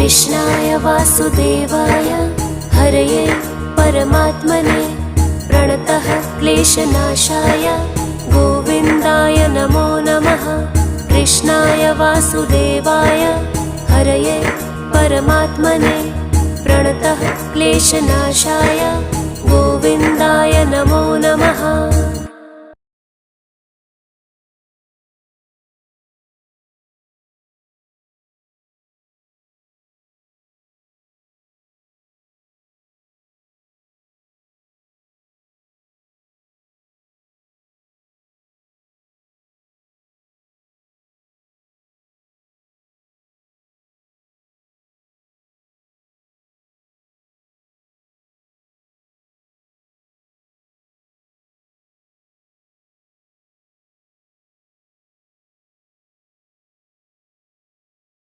कृष्णाय वासुदेवाय हरये परमात्मने प्रणतः क्लेशनाशाय गोविन्दाय नमो नमः। कृष्णाय वासुदेवाय हरये परमात्मने प्रणतः क्लेशनाशाय गोविन्दाय नमो नमः।